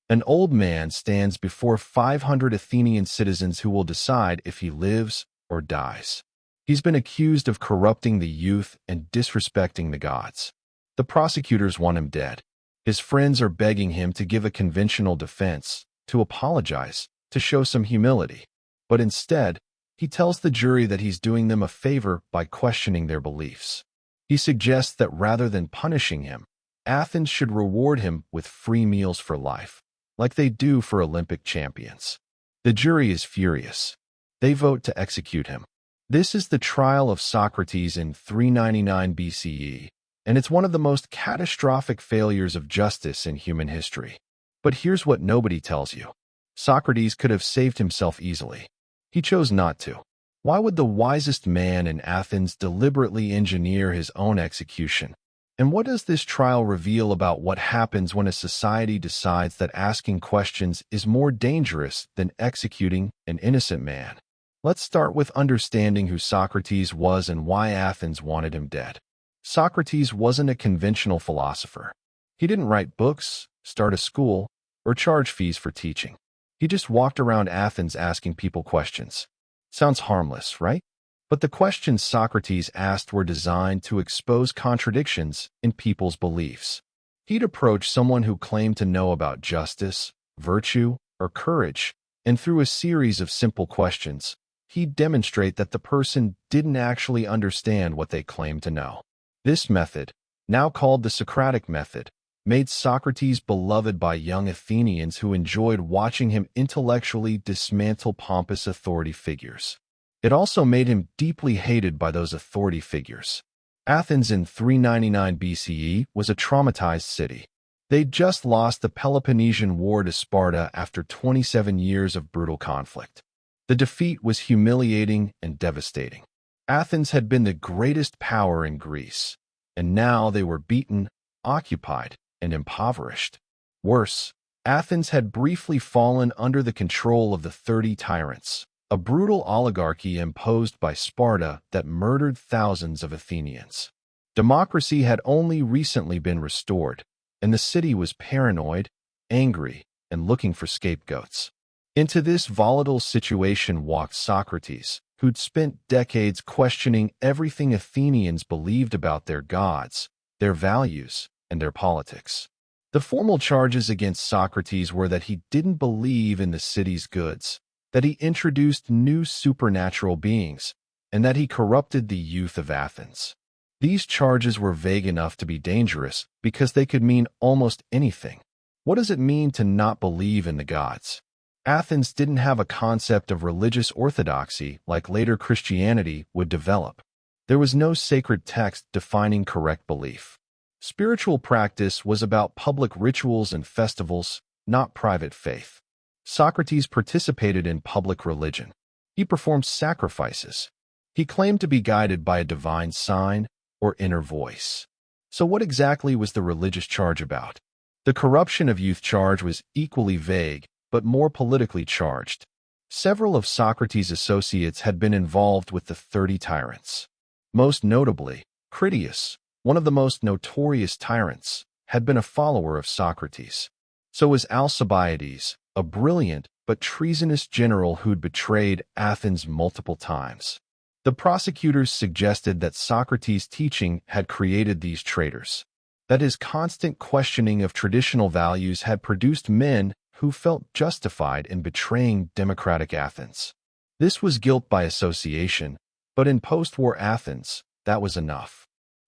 An old man stands before 500 Athenian citizens who will decide if he lives or dies. He's been accused of corrupting the youth and disrespecting the gods. The prosecutors want him dead. His friends are begging him to give a conventional defense, to apologize, to show some humility. But instead, he tells the jury that he's doing them a favor by questioning their beliefs. He suggests that rather than punishing him, Athens should reward him with free meals for life, like they do for Olympic champions. The jury is furious. They vote to execute him. This is the trial of Socrates in 399 BCE, and it's one of the most catastrophic failures of justice in human history. But here's what nobody tells you. Socrates could have saved himself easily. He chose not to. Why would the wisest man in Athens deliberately engineer his own execution? And what does this trial reveal about what happens when a society decides that asking questions is more dangerous than executing an innocent man? Let's start with understanding who Socrates was and why Athens wanted him dead. Socrates wasn't a conventional philosopher. He didn't write books, start a school, or charge fees for teaching. He just walked around Athens asking people questions. Sounds harmless, right? But the questions Socrates asked were designed to expose contradictions in people's beliefs. He'd approach someone who claimed to know about justice, virtue, or courage, and through a series of simple questions, he'd demonstrate that the person didn't actually understand what they claimed to know. This method, now called the Socratic method, made Socrates beloved by young Athenians who enjoyed watching him intellectually dismantle pompous authority figures. It also made him deeply hated by those authority figures. Athens in 399 BCE was a traumatized city. They'd just lost the Peloponnesian War to Sparta after 27 years of brutal conflict. The defeat was humiliating and devastating. Athens had been the greatest power in Greece, and now they were beaten, occupied, and impoverished. Worse, Athens had briefly fallen under the control of the 30 tyrants, a brutal oligarchy imposed by Sparta that murdered thousands of Athenians. Democracy had only recently been restored, and the city was paranoid, angry, and looking for scapegoats. Into this volatile situation walked Socrates, who'd spent decades questioning everything Athenians believed about their gods, their values, and their politics. The formal charges against Socrates were that he didn't believe in the city's goods, that he introduced new supernatural beings, and that he corrupted the youth of Athens. These charges were vague enough to be dangerous because they could mean almost anything. What does it mean to not believe in the gods? Athens didn't have a concept of religious orthodoxy like later Christianity would develop. There was no sacred text defining correct belief. Spiritual practice was about public rituals and festivals, not private faith. Socrates participated in public religion. He performed sacrifices. He claimed to be guided by a divine sign or inner voice. So what exactly was the religious charge about? The corruption of youth charge was equally vague, but more politically charged. Several of Socrates' associates had been involved with the 30 tyrants. Most notably, Critias, one of the most notorious tyrants, had been a follower of Socrates. So was Alcibiades, a brilliant but treasonous general who'd betrayed Athens multiple times. The prosecutors suggested that Socrates' teaching had created these traitors, that his constant questioning of traditional values had produced men who felt justified in betraying democratic Athens. This was guilt by association, but in post-war Athens, that was enough.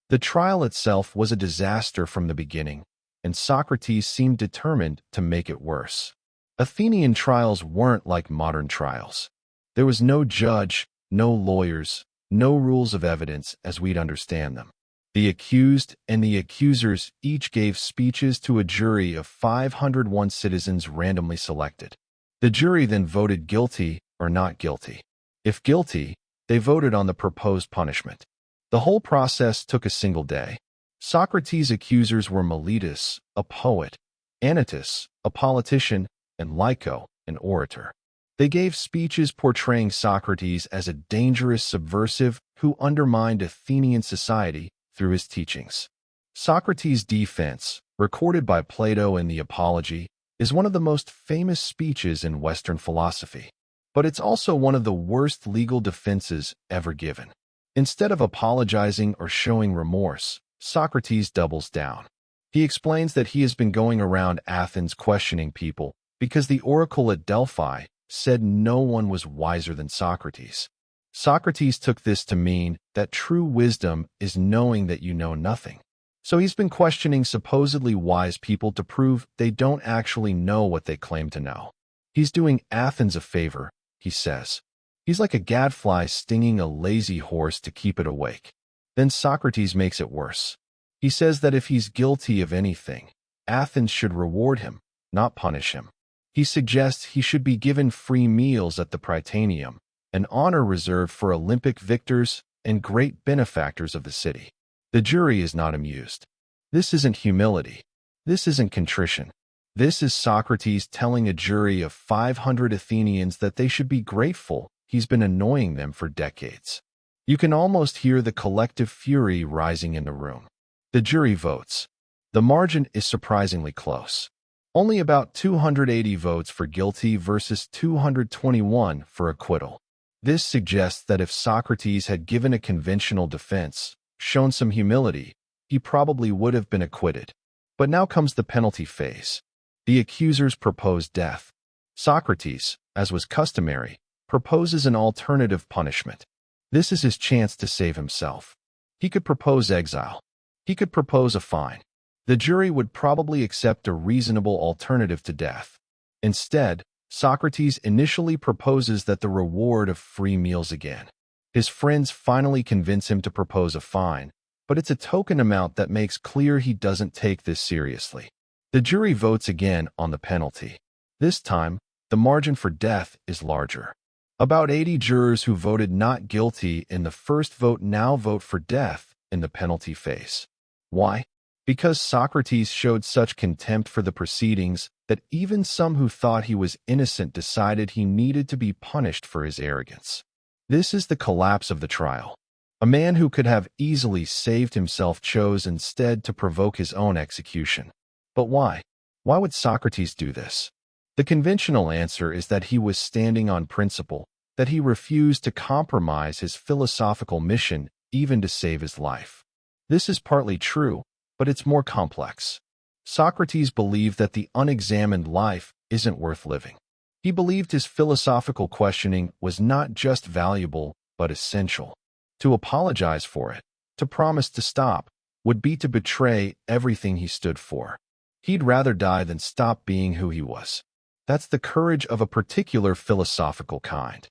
The trial itself was a disaster from the beginning, and Socrates seemed determined to make it worse. Athenian trials weren't like modern trials. There was no judge, no lawyers, no rules of evidence as we'd understand them. The accused and the accusers each gave speeches to a jury of 501 citizens randomly selected. The jury then voted guilty or not guilty. If guilty, they voted on the proposed punishment. The whole process took a single day. Socrates' accusers were Meletus, a poet, Anytus, a politician, and Lyco, an orator. They gave speeches portraying Socrates as a dangerous subversive who undermined Athenian society through his teachings. Socrates' defense, recorded by Plato in the Apology, is one of the most famous speeches in Western philosophy, but it's also one of the worst legal defenses ever given. Instead of apologizing or showing remorse, Socrates doubles down. He explains that he has been going around Athens questioning people because the oracle at Delphi said no one was wiser than Socrates. Socrates took this to mean that true wisdom is knowing that you know nothing. So he's been questioning supposedly wise people to prove they don't actually know what they claim to know. He's doing Athens a favor, he says. He's like a gadfly stinging a lazy horse to keep it awake. Then Socrates makes it worse. He says that if he's guilty of anything, Athens should reward him, not punish him. He suggests he should be given free meals at the Prytaneum, an honor reserved for Olympic victors and great benefactors of the city. The jury is not amused. This isn't humility. This isn't contrition. This is Socrates telling a jury of 500 Athenians that they should be grateful he's been annoying them for decades. You can almost hear the collective fury rising in the room. The jury votes. The margin is surprisingly close. Only about 280 votes for guilty versus 221 for acquittal. This suggests that if Socrates had given a conventional defense, shown some humility, he probably would have been acquitted. But now comes the penalty phase. The accusers propose death. Socrates, as was customary, proposes an alternative punishment. This is his chance to save himself. He could propose exile. He could propose a fine. The jury would probably accept a reasonable alternative to death. Instead, Socrates initially proposes that the reward of free meals again. His friends finally convince him to propose a fine, but it's a token amount that makes clear he doesn't take this seriously. The jury votes again on the penalty. This time, the margin for death is larger. About 80 jurors who voted not guilty in the first vote now vote for death in the penalty phase. Why? Because Socrates showed such contempt for the proceedings that even some who thought he was innocent decided he needed to be punished for his arrogance. This is the collapse of the trial. A man who could have easily saved himself chose instead to provoke his own execution. But why? Why would Socrates do this? The conventional answer is that he was standing on principle, that he refused to compromise his philosophical mission even to save his life. This is partly true, but it's more complex. Socrates believed that the unexamined life isn't worth living. He believed his philosophical questioning was not just valuable, but essential. To apologize for it, to promise to stop, would be to betray everything he stood for. He'd rather die than stop being who he was. That's the courage of a particular philosophical kind.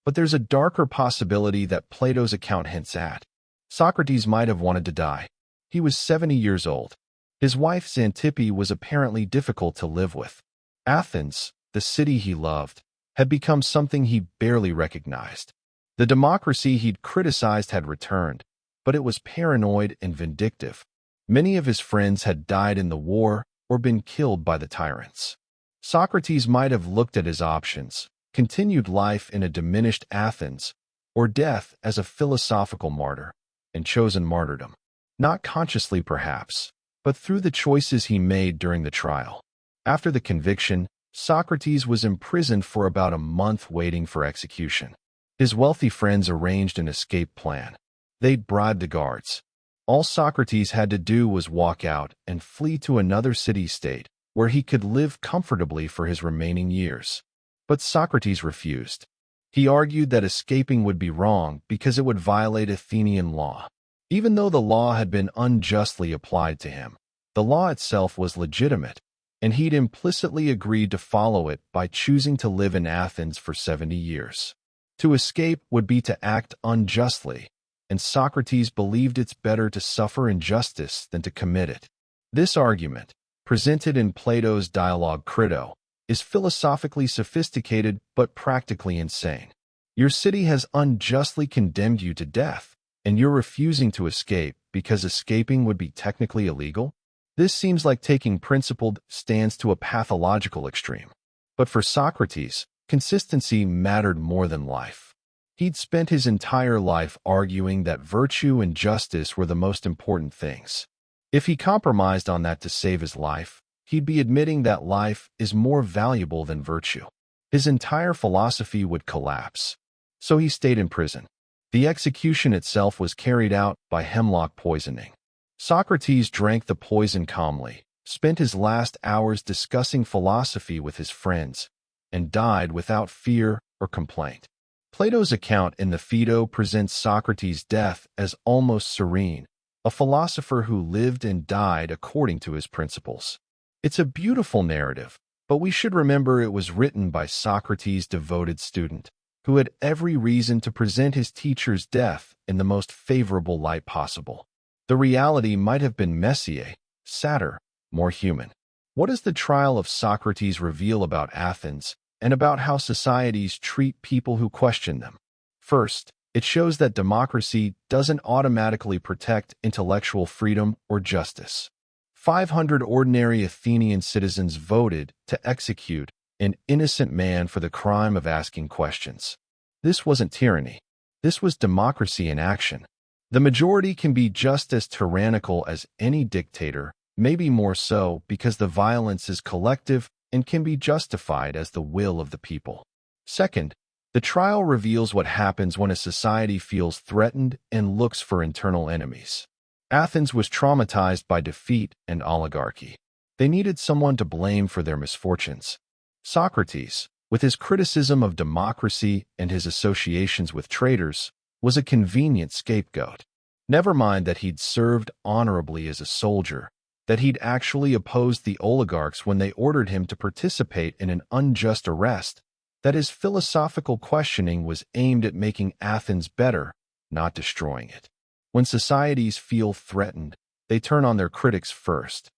But there's a darker possibility that Plato's account hints at. Socrates might have wanted to die. He was 70 years old. His wife Xanthippe was apparently difficult to live with. Athens, the city he loved, had become something he barely recognized. The democracy he'd criticized had returned, but it was paranoid and vindictive. Many of his friends had died in the war or been killed by the tyrants. Socrates might have looked at his options, continued life in a diminished Athens, or death as a philosophical martyr, and chosen martyrdom. Not consciously perhaps, but through the choices he made during the trial. After the conviction, Socrates was imprisoned for about a month waiting for execution. His wealthy friends arranged an escape plan. They'd bribed the guards. All Socrates had to do was walk out and flee to another city-state where he could live comfortably for his remaining years. But Socrates refused. He argued that escaping would be wrong because it would violate Athenian law. Even though the law had been unjustly applied to him, the law itself was legitimate, and he'd implicitly agreed to follow it by choosing to live in Athens for 70 years. To escape would be to act unjustly, and Socrates believed it's better to suffer injustice than to commit it. This argument, presented in Plato's dialogue Crito, is philosophically sophisticated but practically insane. Your city has unjustly condemned you to death, and you're refusing to escape because escaping would be technically illegal? This seems like taking principled stands to a pathological extreme. But for Socrates, consistency mattered more than life. He'd spent his entire life arguing that virtue and justice were the most important things. If he compromised on that to save his life, He'd be admitting that life is more valuable than virtue. His entire philosophy would collapse. So he stayed in prison. The execution itself was carried out by hemlock poisoning. Socrates drank the poison calmly, spent his last hours discussing philosophy with his friends, and died without fear or complaint. Plato's account in the Phaedo presents Socrates' death as almost serene, a philosopher who lived and died according to his principles. It's a beautiful narrative, but we should remember it was written by Socrates' devoted student, who had every reason to present his teacher's death in the most favorable light possible. The reality might have been messier, sadder, more human. What does the trial of Socrates reveal about Athens and about how societies treat people who question them? First, it shows that democracy doesn't automatically protect intellectual freedom or justice. 500 ordinary Athenian citizens voted to execute an innocent man for the crime of asking questions. This wasn't tyranny. This was democracy in action. The majority can be just as tyrannical as any dictator, maybe more so because the violence is collective and can be justified as the will of the people. Second, the trial reveals what happens when a society feels threatened and looks for internal enemies. Athens was traumatized by defeat and oligarchy. They needed someone to blame for their misfortunes. Socrates, with his criticism of democracy and his associations with traitors, was a convenient scapegoat. Never mind that he'd served honorably as a soldier, that he'd actually opposed the oligarchs when they ordered him to participate in an unjust arrest, that his philosophical questioning was aimed at making Athens better, not destroying it. When societies feel threatened, they turn on their critics first.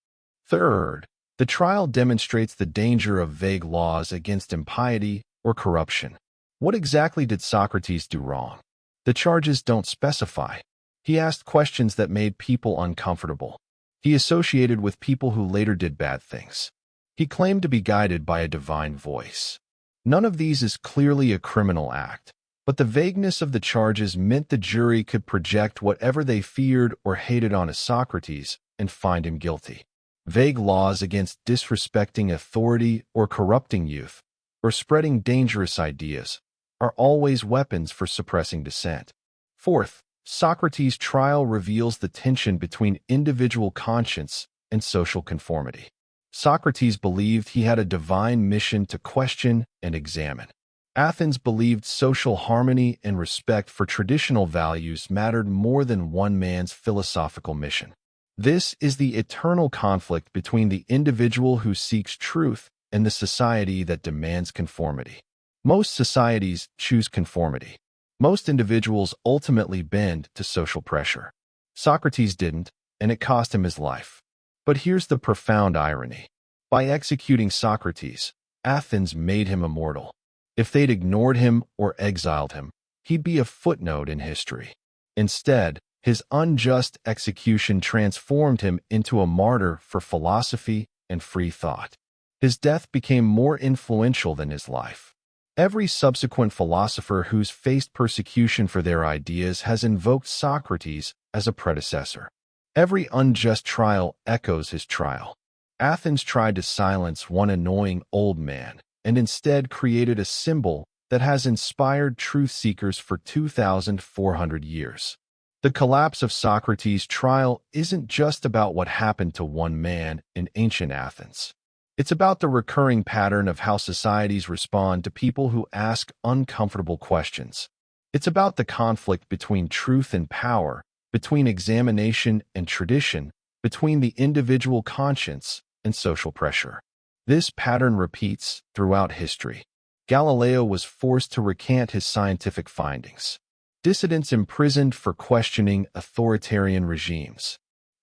Third, the trial demonstrates the danger of vague laws against impiety or corruption. What exactly did Socrates do wrong? The charges don't specify. He asked questions that made people uncomfortable. He associated with people who later did bad things. He claimed to be guided by a divine voice. None of these is clearly a criminal act, but the vagueness of the charges meant the jury could project whatever they feared or hated onto Socrates and find him guilty. Vague laws against disrespecting authority or corrupting youth, or spreading dangerous ideas, are always weapons for suppressing dissent. Fourth, Socrates' trial reveals the tension between individual conscience and social conformity. Socrates believed he had a divine mission to question and examine. Athens believed social harmony and respect for traditional values mattered more than one man's philosophical mission. This is the eternal conflict between the individual who seeks truth and the society that demands conformity. Most societies choose conformity. Most individuals ultimately bend to social pressure. Socrates didn't, and it cost him his life. But here's the profound irony. By executing Socrates, Athens made him immortal. If they'd ignored him or exiled him, he'd be a footnote in history. Instead, his unjust execution transformed him into a martyr for philosophy and free thought. His death became more influential than his life. Every subsequent philosopher who's faced persecution for their ideas has invoked Socrates as a predecessor. Every unjust trial echoes his trial. Athens tried to silence one annoying old man, and instead created a symbol that has inspired truth seekers for 2,400 years. The collapse of Socrates' trial isn't just about what happened to one man in ancient Athens. It's about the recurring pattern of how societies respond to people who ask uncomfortable questions. It's about the conflict between truth and power, between examination and tradition, between the individual conscience and social pressure. This pattern repeats throughout history. Galileo was forced to recant his scientific findings. Dissidents imprisoned for questioning authoritarian regimes.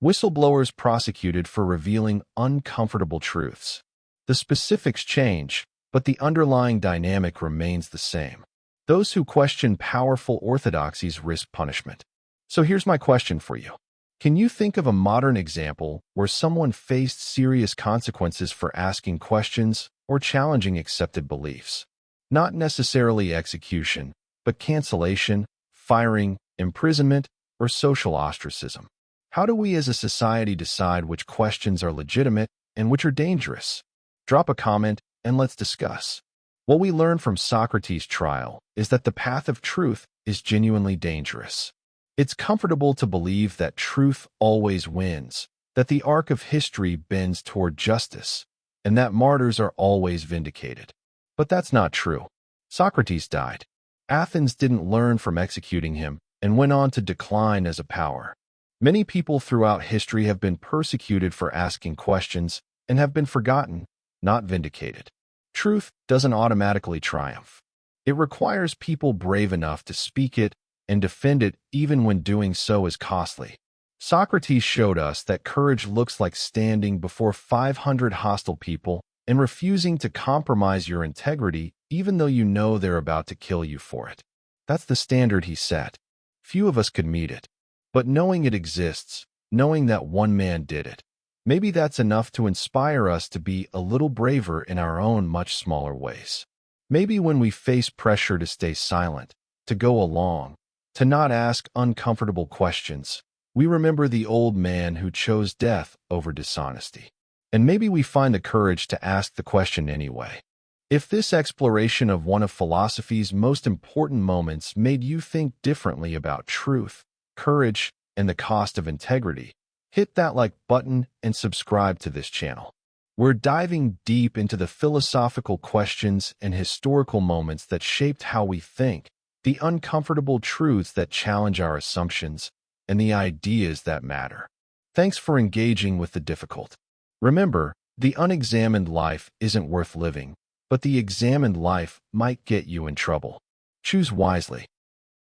Whistleblowers prosecuted for revealing uncomfortable truths. The specifics change, but the underlying dynamic remains the same. Those who question powerful orthodoxies risk punishment. So here's my question for you. Can you think of a modern example where someone faced serious consequences for asking questions or challenging accepted beliefs? Not necessarily execution, but cancellation, firing, imprisonment, or social ostracism. How do we as a society decide which questions are legitimate and which are dangerous? Drop a comment and let's discuss. What we learn from Socrates' trial is that the path of truth is genuinely dangerous. It's comfortable to believe that truth always wins, that the arc of history bends toward justice, and that martyrs are always vindicated. But that's not true. Socrates died. Athens didn't learn from executing him and went on to decline as a power. Many people throughout history have been persecuted for asking questions and have been forgotten, not vindicated. Truth doesn't automatically triumph. It requires people brave enough to speak it and defend it even when doing so is costly. Socrates showed us that courage looks like standing before 500 hostile people and refusing to compromise your integrity even though you know they're about to kill you for it. That's the standard he set. Few of us could meet it. But knowing it exists, knowing that one man did it, maybe that's enough to inspire us to be a little braver in our own much smaller ways. Maybe when we face pressure to stay silent, to go along, to not ask uncomfortable questions, we remember the old man who chose death over dishonesty. And maybe we find the courage to ask the question anyway. If this exploration of one of philosophy's most important moments made you think differently about truth, courage, and the cost of integrity, hit that like button and subscribe to this channel. We're diving deep into the philosophical questions and historical moments that shaped how we think, the uncomfortable truths that challenge our assumptions, and the ideas that matter. Thanks for engaging with the difficult. Remember, the unexamined life isn't worth living, but the examined life might get you in trouble. Choose wisely.